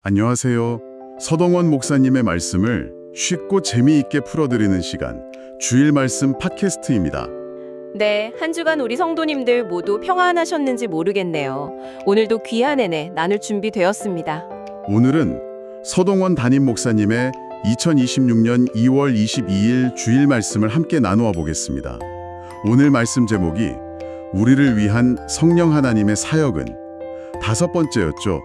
안녕하세요. 서동원 목사님의 말씀을 쉽고 재미있게 풀어드리는 시간, 주일 말씀 팟캐스트입니다. 네, 한 주간 우리 성도님들 모두 평안하셨는지 모르겠네요. 오늘도 귀한 은혜 나눌 준비 되었습니다. 오늘은 서동원 담임 목사님의 2026년 2월 22일 주일 말씀을 함께 나누어 보겠습니다. 오늘 말씀 제목이 우리를 위한 성령 하나님의 사역은 다섯 번째였죠.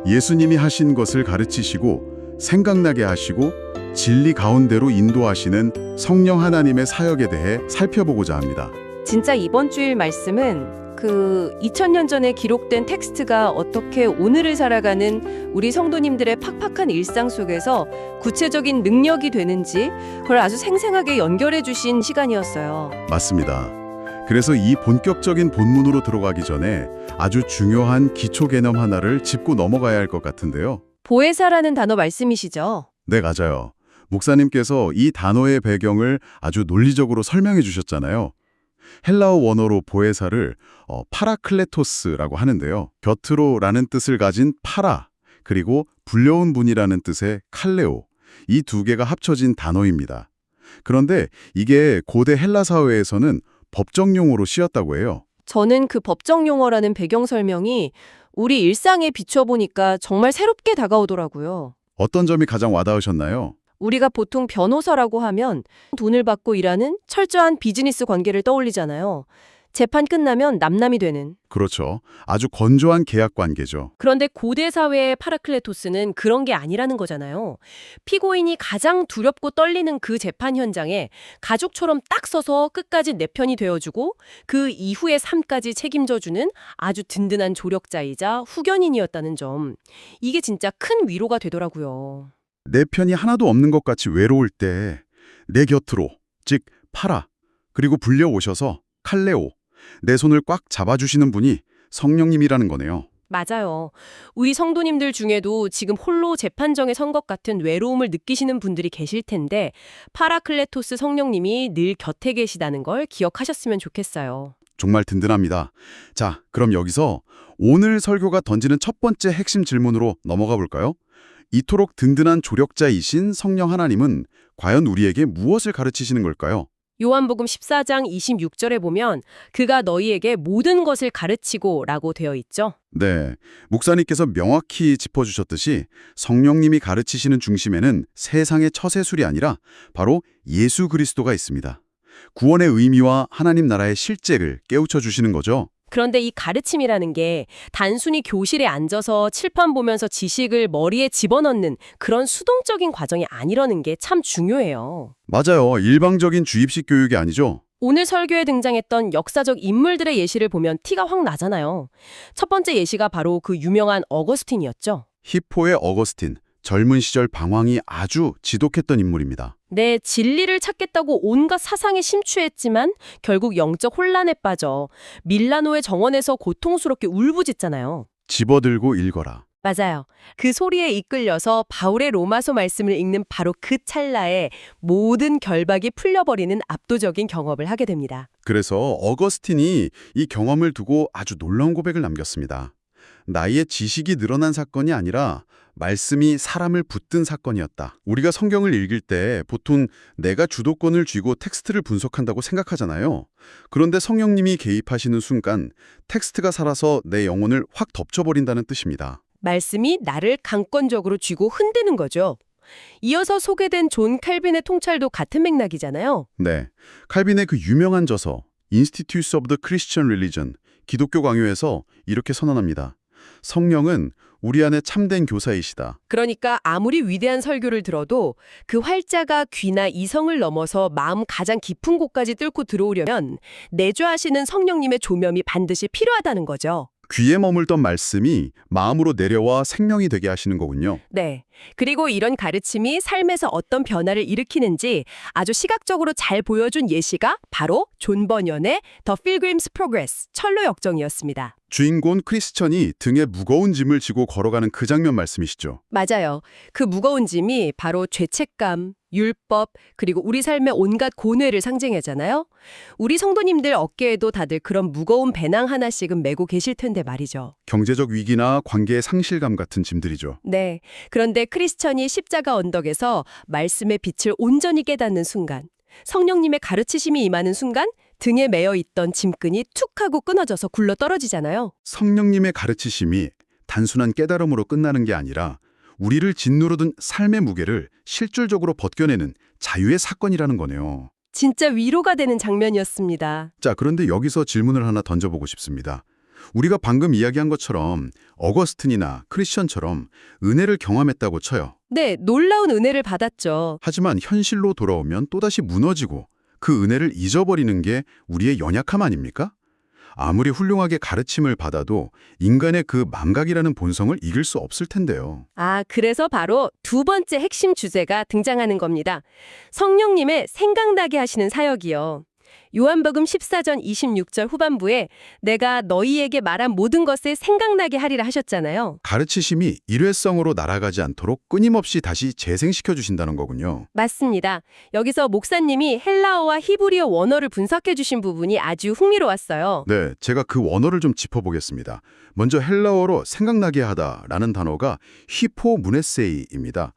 예수님이 하신 것을 가르치시고 생각나게 하시고 진리 가운데로 인도하시는 성령 하나님의 사역에 대해 살펴보고자 합니다. 진짜 이번 주일 말씀은 2000년 전에 기록된 텍스트가 어떻게 오늘을 살아가는 우리 성도님들의 팍팍한 일상 속에서 구체적인 능력이 되는지 그걸 아주 생생하게 연결해 주신 시간이었어요. 맞습니다. 그래서 이 본격적인 본문으로 들어가기 전에 아주 중요한 기초 개념 하나를 짚고 넘어가야 할 것 같은데요. 보혜사라는 단어 말씀이시죠? 네, 맞아요. 목사님께서 이 단어의 배경을 아주 논리적으로 설명해 주셨잖아요. 헬라어 원어로 보혜사를 파라클레토스라고 하는데요. 곁으로라는 뜻을 가진 파라, 그리고 불려온 분이라는 뜻의 칼레오, 이 두 개가 합쳐진 단어입니다. 그런데 이게 고대 헬라 사회에서는 법정 용어로 쓰였다고 해요. 저는 그 법정 용어라는 배경 설명이 우리 일상에 비춰보니까 정말 새롭게 다가오더라고요. 어떤 점이 가장 와닿으셨나요? 우리가 보통 변호사라고 하면 돈을 받고 일하는 철저한 비즈니스 관계를 떠올리잖아요. 재판 끝나면 남남이 되는. 그렇죠. 아주 건조한 계약 관계죠. 그런데 고대 사회의 파라클레토스는 그런 게 아니라는 거잖아요. 피고인이 가장 두렵고 떨리는 그 재판 현장에 가족처럼 딱 서서 끝까지 내 편이 되어주고 그 이후의 삶까지 책임져주는 아주 든든한 조력자이자 후견인이었다는 점. 이게 진짜 큰 위로가 되더라고요. 내 편이 하나도 없는 것 같이 외로울 때 내 곁으로, 즉 파라, 그리고 불려오셔서 칼레오, 내 손을 꽉 잡아주시는 분이 성령님이라는 거네요. 맞아요. 우리 성도님들 중에도 지금 홀로 재판정에 선 것 같은 외로움을 느끼시는 분들이 계실 텐데 파라클레토스 성령님이 늘 곁에 계시다는 걸 기억하셨으면 좋겠어요. 정말 든든합니다. 자, 그럼 여기서 오늘 설교가 던지는 첫 번째 핵심 질문으로 넘어가 볼까요? 이토록 든든한 조력자이신 성령 하나님은 과연 우리에게 무엇을 가르치시는 걸까요? 요한복음 14장 26절에 보면 그가 너희에게 모든 것을 가르치고 라고 되어 있죠. 네, 목사님께서 명확히 짚어주셨듯이 성령님이 가르치시는 중심에는 세상의 처세술이 아니라 바로 예수 그리스도가 있습니다. 구원의 의미와 하나님 나라의 실제를 깨우쳐 주시는 거죠. 그런데 이 가르침이라는 게 단순히 교실에 앉아서 칠판 보면서 지식을 머리에 집어넣는 그런 수동적인 과정이 아니라는 게 참 중요해요. 맞아요. 일방적인 주입식 교육이 아니죠. 오늘 설교에 등장했던 역사적 인물들의 예시를 보면 티가 확 나잖아요. 첫 번째 예시가 바로 그 유명한 어거스틴이었죠. 히포의 어거스틴, 젊은 시절 방황이 아주 지독했던 인물입니다. 네, 진리를 찾겠다고 온갖 사상에 심취했지만 결국 영적 혼란에 빠져 밀라노의 정원에서 고통스럽게 울부짖잖아요. 집어들고 읽어라. 맞아요. 그 소리에 이끌려서 바울의 로마서 말씀을 읽는 바로 그 찰나에 모든 결박이 풀려버리는 압도적인 경험을 하게 됩니다. 그래서 어거스틴이 이 경험을 두고 아주 놀라운 고백을 남겼습니다. 나의 지식이 늘어난 사건이 아니라 말씀이 사람을 붙든 사건이었다. 우리가 성경을 읽을 때 보통 내가 주도권을 쥐고 텍스트를 분석한다고 생각하잖아요. 그런데 성령님이 개입하시는 순간 텍스트가 살아서 내 영혼을 확 덮쳐버린다는 뜻입니다. 말씀이 나를 강권적으로 쥐고 흔드는 거죠. 이어서 소개된 존 칼빈의 통찰도 같은 맥락이잖아요. 네, 칼빈의 그 유명한 저서 Institutes of the Christian Religion, 기독교 강요에서 이렇게 선언합니다. 성령은 우리 안에 참된 교사이시다. 그러니까 아무리 위대한 설교를 들어도 그 활자가 귀나 이성을 넘어서 마음 가장 깊은 곳까지 뚫고 들어오려면 내주하시는 성령님의 조명이 반드시 필요하다는 거죠. 귀에 머물던 말씀이 마음으로 내려와 생명이 되게 하시는 거군요. 네. 그리고 이런 가르침이 삶에서 어떤 변화를 일으키는지 아주 시각적으로 잘 보여준 예시가 바로 존 버년의 The Pilgrim's Progress, 철로 역정이었습니다. 주인공 크리스천이 등에 무거운 짐을 지고 걸어가는 그 장면 말씀이시죠? 맞아요. 그 무거운 짐이 바로 죄책감, 율법, 그리고 우리 삶의 온갖 고뇌를 상징하잖아요. 우리 성도님들 어깨에도 다들 그런 무거운 배낭 하나씩은 메고 계실 텐데 말이죠. 경제적 위기나 관계의 상실감 같은 짐들이죠. 네. 그런데 크리스천이 십자가 언덕에서 말씀의 빛을 온전히 깨닫는 순간, 성령님의 가르치심이 임하는 순간 등에 매여 있던 짐끈이 툭 하고 끊어져서 굴러 떨어지잖아요. 성령님의 가르치심이 단순한 깨달음으로 끝나는 게 아니라 우리를 짓누르던 삶의 무게를 실질적으로 벗겨내는 자유의 사건이라는 거네요. 진짜 위로가 되는 장면이었습니다. 자, 그런데 여기서 질문을 하나 던져보고 싶습니다. 우리가 방금 이야기한 것처럼 어거스틴이나 크리스천처럼 은혜를 경험했다고 쳐요. 네, 놀라운 은혜를 받았죠. 하지만 현실로 돌아오면 또다시 무너지고 그 은혜를 잊어버리는 게 우리의 연약함 아닙니까? 아무리 훌륭하게 가르침을 받아도 인간의 그 망각이라는 본성을 이길 수 없을 텐데요. 아, 그래서 바로 두 번째 핵심 주제가 등장하는 겁니다. 성령님의 생각나게 하시는 사역이요. 요한복음 14장 26절 후반부에 내가 너희에게 말한 모든 것을 생각나게 하리라 하셨잖아요. 가르치심이 일회성으로 날아가지 않도록 끊임없이 다시 재생시켜 주신다는 거군요. 맞습니다. 여기서 목사님이 헬라어와 히브리어 원어를 분석해 주신 부분이 아주 흥미로웠어요. 네, 제가 그 원어를 좀 짚어보겠습니다. 먼저 헬라어로 생각나게 하다라는 단어가 히포무네세이입니다.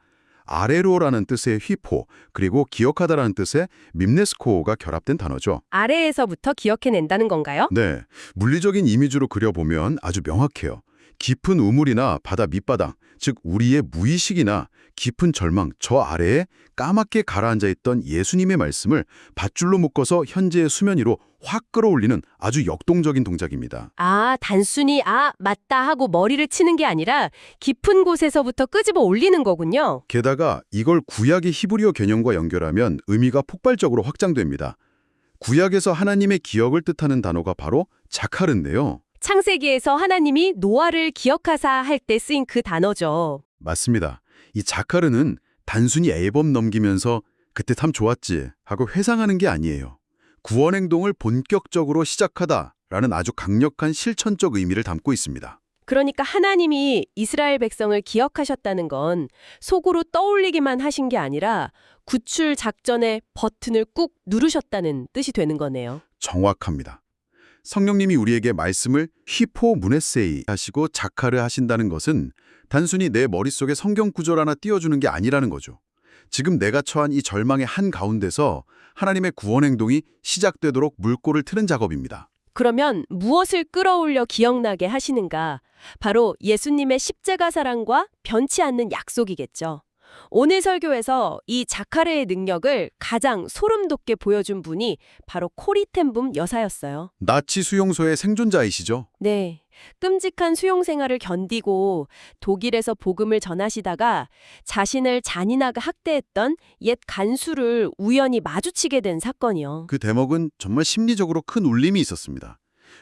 아래로라는 뜻의 휘포, 그리고 기억하다라는 뜻의 밈네스코가 결합된 단어죠. 아래에서부터 기억해낸다는 건가요? 네, 물리적인 이미지로 그려보면 아주 명확해요. 깊은 우물이나 바다 밑바닥, 즉 우리의 무의식이나 깊은 절망, 저 아래에 까맣게 가라앉아 있던 예수님의 말씀을 밧줄로 묶어서 현재의 수면 위로 확 끌어올리는 아주 역동적인 동작입니다. 아, 단순히 맞다 하고 머리를 치는 게 아니라 깊은 곳에서부터 끄집어 올리는 거군요. 게다가 이걸 구약의 히브리어 개념과 연결하면 의미가 폭발적으로 확장됩니다. 구약에서 하나님의 기억을 뜻하는 단어가 바로 자칼인데요. 창세기에서 하나님이 노아를 기억하사 할 때 쓰인 그 단어죠. 맞습니다. 이 자카르는 단순히 앨범 넘기면서 그때 참 좋았지 하고 회상하는 게 아니에요. 구원 행동을 본격적으로 시작하다라는 아주 강력한 실천적 의미를 담고 있습니다. 그러니까 하나님이 이스라엘 백성을 기억하셨다는 건 속으로 떠올리기만 하신 게 아니라 구출 작전의 버튼을 꾹 누르셨다는 뜻이 되는 거네요. 정확합니다. 성령님이 우리에게 말씀을 히포무네세이 하시고 자카르 하신다는 것은 단순히 내 머릿속에 성경 구절 하나 띄워주는 게 아니라는 거죠. 지금 내가 처한 이 절망의 한가운데서 하나님의 구원 행동이 시작되도록 물꼬를 트는 작업입니다. 그러면 무엇을 끌어올려 기억나게 하시는가? 바로 예수님의 십자가 사랑과 변치 않는 약속이겠죠. 오늘 설교에서 이 자카르의 능력을 가장 소름 돋게 보여준 분이 바로 코리텐붐 여사였어요. 나치 수용소의 생존자이시죠? 네. 끔찍한 수용 생활을 견디고 독일에서 복음을 전하시다가 자신을 잔인하게 학대했던 옛 간수를 우연히 마주치게 된 사건이요. 그 대목은 정말 심리적으로 큰 울림이 있었습니다.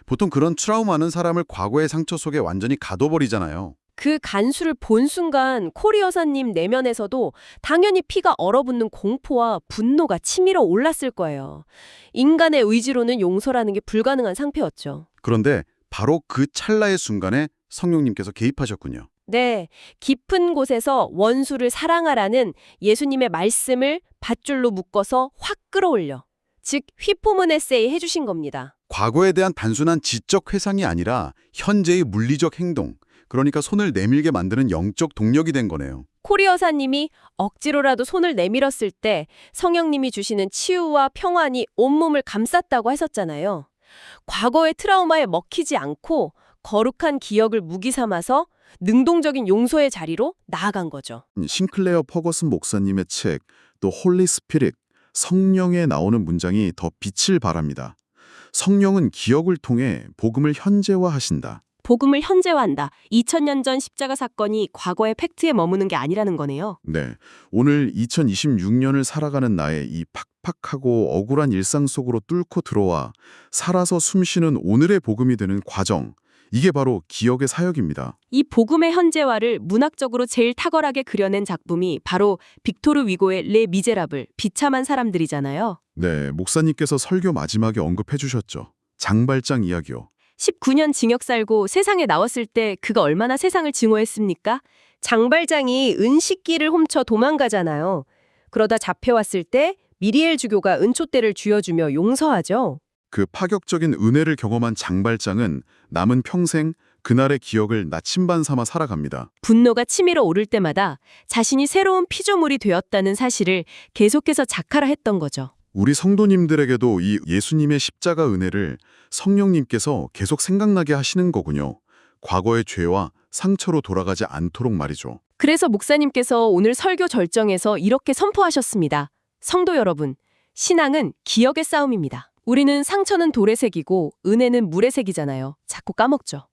보통 그런 트라우마는 사람을 과거의 상처 속에 완전히 가둬버리잖아요. 그 간수를 본 순간 코리 여사님 내면에서도 당연히 피가 얼어붙는 공포와 분노가 치밀어 올랐을 거예요. 인간의 의지로는 용서라는 게 불가능한 상태였죠. 그런데 바로 그 찰나의 순간에 성령님께서 개입하셨군요. 네, 깊은 곳에서 원수를 사랑하라는 예수님의 말씀을 밧줄로 묶어서 확 끌어올려. 즉, 휘포문에세이 해주신 겁니다. 과거에 대한 단순한 지적 회상이 아니라 현재의 물리적 행동, 그러니까 손을 내밀게 만드는 영적 동력이 된 거네요. 코리 여사님이 억지로라도 손을 내밀었을 때 성령님이 주시는 치유와 평안이 온몸을 감쌌다고 했었잖아요. 과거의 트라우마에 먹히지 않고 거룩한 기억을 무기 삼아서 능동적인 용서의 자리로 나아간 거죠. 싱클레어 퍼거슨 목사님의 책 또 홀리 스피릿, 성령에 나오는 문장이 더 빛을 발합니다. 성령은 기억을 통해 복음을 현재화하신다. 복음을 현재화한다. 2000년 전 십자가 사건이 과거의 팩트에 머무는 게 아니라는 거네요. 네, 오늘 2026년을 살아가는 나의 이 팍팍하고 억울한 일상 속으로 뚫고 들어와 살아서 숨쉬는 오늘의 복음이 되는 과정, 이게 바로 기억의 사역입니다. 이 복음의 현재화를 문학적으로 제일 탁월하게 그려낸 작품이 바로 빅토르 위고의 레 미제라블, 비참한 사람들이잖아요. 네, 목사님께서 설교 마지막에 언급해 주셨죠. 장발장 이야기요. 19년 징역 살고 세상에 나왔을 때 그가 얼마나 세상을 증오했습니까? 장발장이 은식기를 훔쳐 도망가잖아요. 그러다 잡혀왔을 때 미리엘 주교가 은촛대를 쥐어주며 용서하죠. 그 파격적인 은혜를 경험한 장발장은 남은 평생 그날의 기억을 나침반 삼아 살아갑니다. 분노가 치밀어 오를 때마다 자신이 새로운 피조물이 되었다는 사실을 계속해서 자카라 했던 거죠. 우리 성도님들에게도 이 예수님의 십자가 은혜를 성령님께서 계속 생각나게 하시는 거군요. 과거의 죄와 상처로 돌아가지 않도록 말이죠. 그래서 목사님께서 오늘 설교 절정에서 이렇게 선포하셨습니다. 성도 여러분, 신앙은 기억의 싸움입니다. 우리는 상처는 돌에 새기고 은혜는 물에 새기잖아요. 자꾸 까먹죠.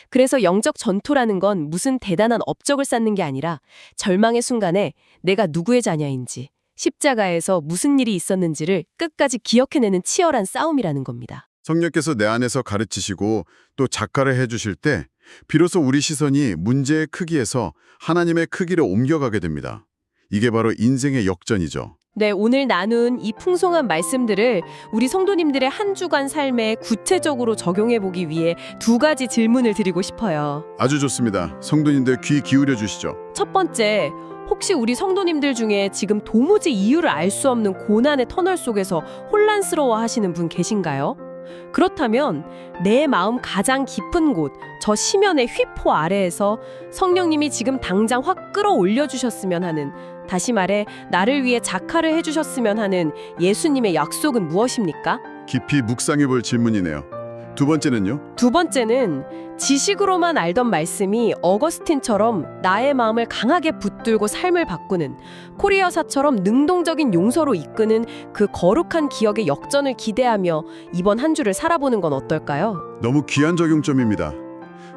그래서 영적 전투라는 건 무슨 대단한 업적을 쌓는 게 아니라 절망의 순간에 내가 누구의 자녀인지, 십자가에서 무슨 일이 있었는지를 끝까지 기억해내는 치열한 싸움이라는 겁니다. 성령께서 내 안에서 가르치시고 또 작가를 해주실 때 비로소 우리 시선이 문제의 크기에서 하나님의 크기를 옮겨가게 됩니다. 이게 바로 인생의 역전이죠. 네, 오늘 나눈 이 풍성한 말씀들을 우리 성도님들의 한 주간 삶에 구체적으로 적용해보기 위해 두 가지 질문을 드리고 싶어요. 아주 좋습니다. 성도님들 귀 기울여 주시죠. 첫 번째, 혹시 우리 성도님들 중에 지금 도무지 이유를 알 수 없는 고난의 터널 속에서 혼란스러워 하시는 분 계신가요? 그렇다면 내 마음 가장 깊은 곳, 저 심연의 휘포 아래에서 성령님이 지금 당장 확 끌어올려 주셨으면 하는, 다시 말해 나를 위해 자카를 해주셨으면 하는 예수님의 약속은 무엇입니까? 깊이 묵상해 볼 질문이네요. 두 번째는요? 두 번째는 지식으로만 알던 말씀이 어거스틴처럼 나의 마음을 강하게 붙들고 삶을 바꾸는, 코리 여사처럼 능동적인 용서로 이끄는 그 거룩한 기억의 역전을 기대하며 이번 한 주를 살아보는 건 어떨까요? 너무 귀한 적용점입니다.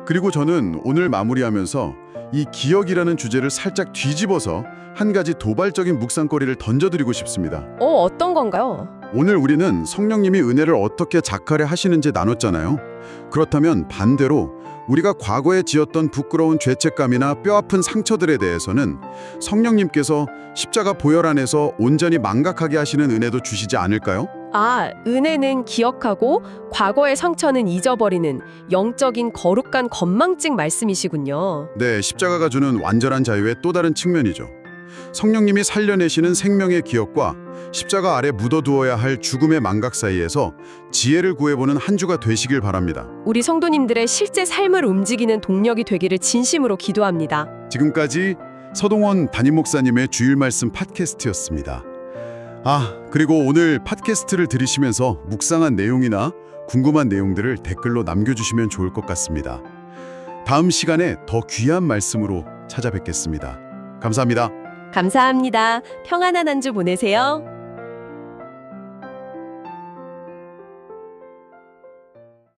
그리고 저는 오늘 마무리하면서 이 기억이라는 주제를 살짝 뒤집어서 한 가지 도발적인 묵상거리를 던져드리고 싶습니다. 어떤 건가요? 오늘 우리는 성령님이 은혜를 어떻게 작하려 하시는지 나눴잖아요. 그렇다면 반대로 우리가 과거에 지었던 부끄러운 죄책감이나 뼈아픈 상처들에 대해서는 성령님께서 십자가 보혈 안에서 온전히 망각하게 하시는 은혜도 주시지 않을까요? 은혜는 기억하고 과거의 상처는 잊어버리는 영적인 거룩한 건망증 말씀이시군요. 네, 십자가가 주는 완전한 자유의 또 다른 측면이죠. 성령님이 살려내시는 생명의 기억과 십자가 아래 묻어두어야 할 죽음의 망각 사이에서 지혜를 구해보는 한 주가 되시길 바랍니다. 우리 성도님들의 실제 삶을 움직이는 동력이 되기를 진심으로 기도합니다. 지금까지 서동원 담임 목사님의 주일 말씀 팟캐스트였습니다. 그리고 오늘 팟캐스트를 들으시면서 묵상한 내용이나 궁금한 내용들을 댓글로 남겨주시면 좋을 것 같습니다. 다음 시간에 더 귀한 말씀으로 찾아뵙겠습니다. 감사합니다. 감사합니다. 평안한 한 주 보내세요.